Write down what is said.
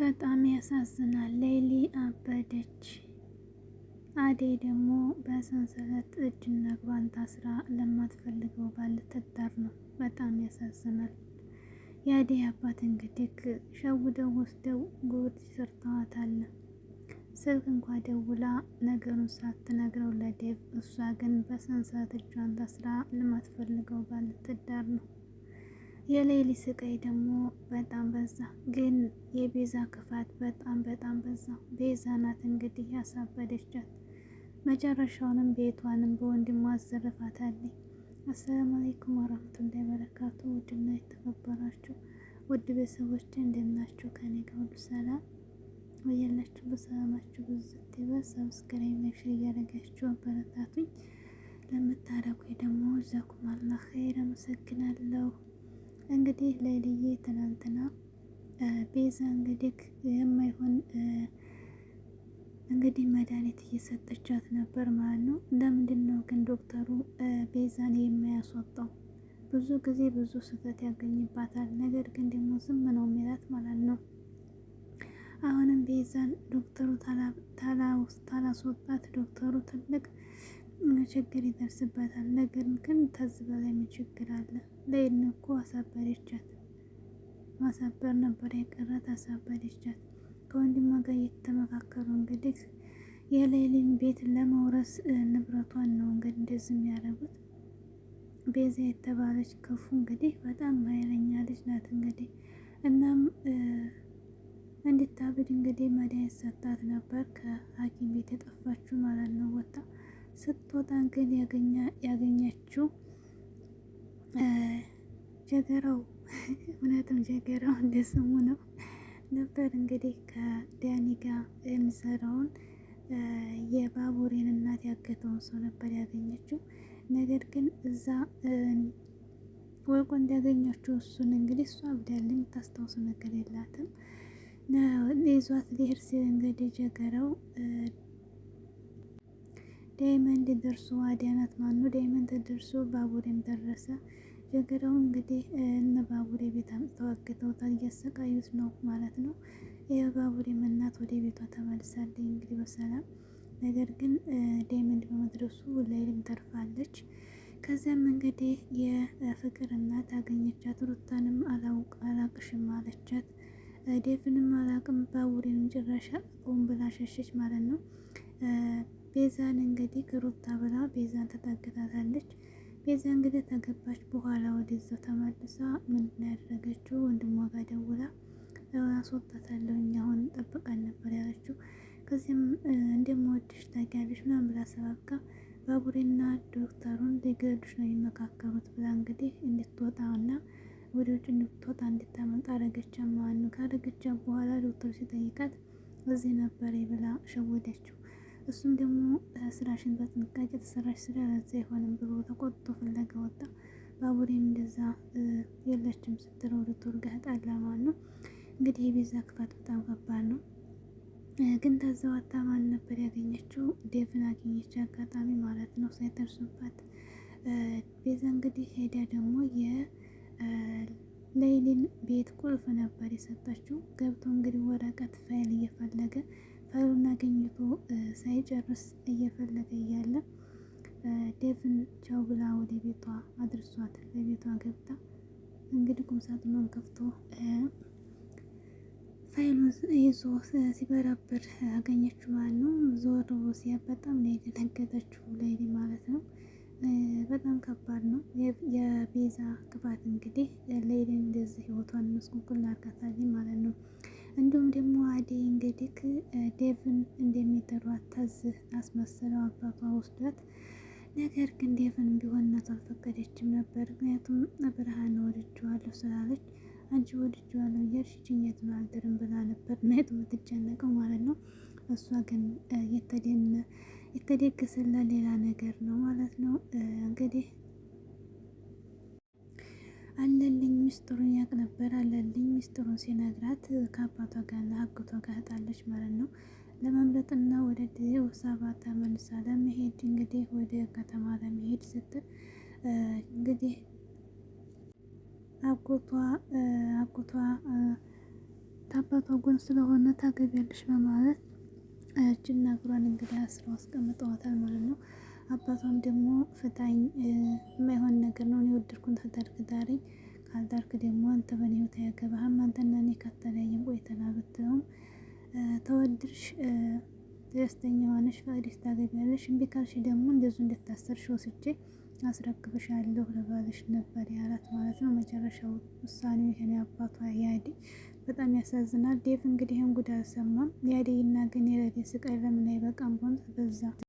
በጣም ያሳዝናል። ሌሊ አበደች። አደይ ደግሞ በሰንሰለት እጅና እግሯን ታስራ ለማትፈልገው ባል ልትዳር ነው። በጣም ያሳዝናል። የአደይ አባት እንግዲህ ሸውደው ወስደው ጉድ ሰርተዋታል። ስልክ እንኳ ደውላ ነገሩን ሳትነግረው ለዴቭ፣ እሷ ግን በሰንሰለት እጇን ታስራ ለማትፈልገው ባል ልትዳር ነው። የሌሊ ስቃይ ደግሞ በጣም በዛ። ግን የቤዛ ክፋት በጣም በዛ። ቤዛ ናት እንግዲህ ያሳበደቻት። መጨረሻውንም ቤቷንም በወንድሟ አዘርፋታለች። አሰላሙ አለይኩም ወራህመቱላሂ ወበረካቱ። ውድና የተከበራችሁ ውድ ቤተሰቦች እንደምናችሁ? ከኔ ጋር ሁሉ ሰላም ወያላችሁ። በሰላማችሁ ብዝት ይበል። ሰብስክራይብ ላይክ ሼር እያደረጋችሁ አበረታቱኝ። ለምታደርጉኝ ደግሞ ጀዛኩም አላህ ኸይር አመሰግናለሁ። እንግዲህ ሌሊዬ ትናንትና ቤዛ እንግዲህ የማይሆን እንግዲህ መድኃኒት እየሰጠቻት ነበር ማለት ነው። ለምንድን ነው ግን ዶክተሩ ቤዛን የማያስወጣው? ብዙ ጊዜ ብዙ ስህተት ያገኝባታል። ነገር ግን ደግሞ ዝም ነው የሚላት ማለት ነው። አሁንም ቤዛን ዶክተሩ ታላስወጣት ዶክተሩ ትልቅ ችግር ይደርስበታል። ነገር ግን ከዚህ በላይ ምን ችግር አለ? ሌሊን እኮ አሳበደቻት። ማሳበር ነበር የቀራት፣ አሳበደቻት። ከወንድሟ ጋር እየተመካከሩ እንግዲህ የሌሊን ቤት ለመውረስ ንብረቷን ነው እንግዲህ እንደዚህ የሚያደርጉት። ቤዛ የተባለች ክፉ እንግዲህ በጣም ኃይለኛ ልጅ ናት እንግዲህ። እናም እንድታብድ እንግዲህ መድኃኒት ሰጣት ነበር ከሐኪም ቤት የጠፋችው ማለት ነው። ወጣ ስትወጣ ግን ያገኘችው ጀገራው እውነትም ጀገራው እንደስሙ ነው ነበር እንግዲህ ከዳኒ ጋር የሚሰራውን የባቡሬን እናት ያገተውን ሰው ነበር ያገኘችው። ነገር ግን እዛ ወርቆ እንዳገኘችው እሱን እንግዲህ እሷ አብዳለች፣ የምታስታውስ ነገር የላትም። ይዟት ሊሄድ ሲል እንግዲህ ጀገራው ዳይመንድ ደርሶ አዳናት። ማነው ዳይመንድ ደርሶ ባቡሬም ደረሰ። ጀገራው እንግዲህ እነ ባቡሬ ቤት አምጥተው አግተውታል፣ እያሰቃዩት ነው ማለት ነው። የባቡሬም እናት ወደ ቤቷ ተመልሳለች እንግዲህ በሰላም። ነገር ግን ዳይመንድ በመድረሱ ሌሊም ተርፋለች። ከዚያም እንግዲህ የፍቅር እናት አገኘቻት። ሩታንም አላቅሽም አለቻት። ዴቭንም አላቅም፣ ባቡሬንም ጭራሽ አላውቀውም ብላ ሸሸች ማለት ነው። ቤዛን እንግዲህ ሩታ ብላ ቤዛን ተጠግታታለች። ቤዛ እንግዲህ ተገባች በኋላ ወደዛው ተመልሳ ምንድን ያደረገችው? ወንድሟ ጋር ደውላ አስወጣታለሁኝ አሁን ጠብቀን ነበር ያለችው። ከዚህም እንደምወድሽ ታውቂያለሽ ምናምን ብላ ሰባብካ ባቡሬና ዶክተሩን ሊገዱሽ ነው የሚመካከሩት ብላ እንግዲህ እንድትወጣና ወደ ውጭ እንድትወጣ እንድታመልጥ አረገቻ ማለት ነው። ካረገቻ በኋላ ዶክተሩ ሲጠይቃት እዚህ ነበር ብላ ሸወደችው። እሱም ደግሞ ስራሽን በጥንቃቄ ተሰራሽ ስራ ለዛ አይሆንም ብሎ ተቆጥቶ ፍለጋ ወጣ። ባቡሬም እንደዛ የለችም ስትለው ዶክተሩ ጋር ጣላ ማለት ነው። እንግዲህ የቤዛ ክፋት በጣም ከባድ ነው። ግን ተዛው ወጣ ማን ነበር ያገኘችው? ዴቭን አገኘች አጋጣሚ ማለት ነው ሳይደርሱባት። ቤዛ እንግዲህ ሄዳ ደግሞ የሌሊን ቤት ቁልፍ ነበር የሰጠችው። ገብቶ እንግዲህ ወረቀት ፋይል እየፈለገ ፋይሉን አገኝቶ ሳይጨርስ እየፈለገ እያለ ዴቭን ቻው ብላ ወደ ቤቷ አድርሷት ለቤቷ ገብታ እንግዲህ ቁምሳጥኑን ከፍቶ ፋይሉን ይዞ ሲበረብር አገኘችው ማለት ነው። ዞር ብሎ ሲያ በጣም ነው የደነገጠችው ሌሊ ማለት ነው። በጣም ከባድ ነው የቤዛ ክፋት እንግዲህ ሌሊን እንደዚህ ህይወቷን መስቁልቁል አድርጋታለች ማለት ነው። እንዲሁም ደግሞ አደይ እንግዲህ ዴቭን እንደሚጠሯት ታዝህ አስመስለው አባቷ ወስዷት። ነገር ግን ዴቭን ቢሆን እናቷ አልፈቀደችም ነበር። ምክንያቱም ብርሃን ወድጄዋለሁ ስላለች አንቺ ወድጄዋለሁ እያልሽ ችኘቱን አልድርም ብላ ነበር ናይቱ የምትጨነቀው ማለት ነው። እሷ ግን የተደገሰላት ሌላ ነገር ነው ማለት ነው። እንግዲህ አለልኝ ሚስጥሩን ያቅ ነበር። አለልኝ ሚስጥሩን ሲነግራት ከአባቷ ጋር አጎቷ ጋር ጣለች ማለት ነው። ለመምረጥና ወደ አዲስ አበባ ተመልሳ ለመሄድ እንግዲህ ወደ ከተማ ለመሄድ ስትል እንግዲህ አጎቷ ከአባቷ ጎን ስለሆነ ታገቢያለሽ በማለት እጅና እግሯን እንግዲህ አስረው አስቀምጠዋታል ማለት ነው። አባቷም ደግሞ ፍታኝ፣ የማይሆን ነገር ነው፣ እኔ የወደድኩን ተዳርክ ዳረኝ፣ ካልዳርክ ደግሞ አንተ በእኔ ህይወት አያገባህም፣ አንተና እኔ ከተለያየን ቆይተናል ብትለውም ተወድሽ ደስተኛ ሆነሽ ፈቅደሽ ታገቢያለሽ፣ እምቢ ካልሽ ደግሞ እንደዚሁ እንድታሰርሽ ወስጄ አስረክብሻለሁ ለባልሽ ነበር ያላት ማለት ነው። መጨረሻው ውሳኔው ይሄን አባቷ የአደይ በጣም ያሳዝናል። ዴቭ እንግዲህ ይህን ጉድ አልሰማም። የአደይና ግን የረዴት ስቃይ ለምን አይበቃም? በዛ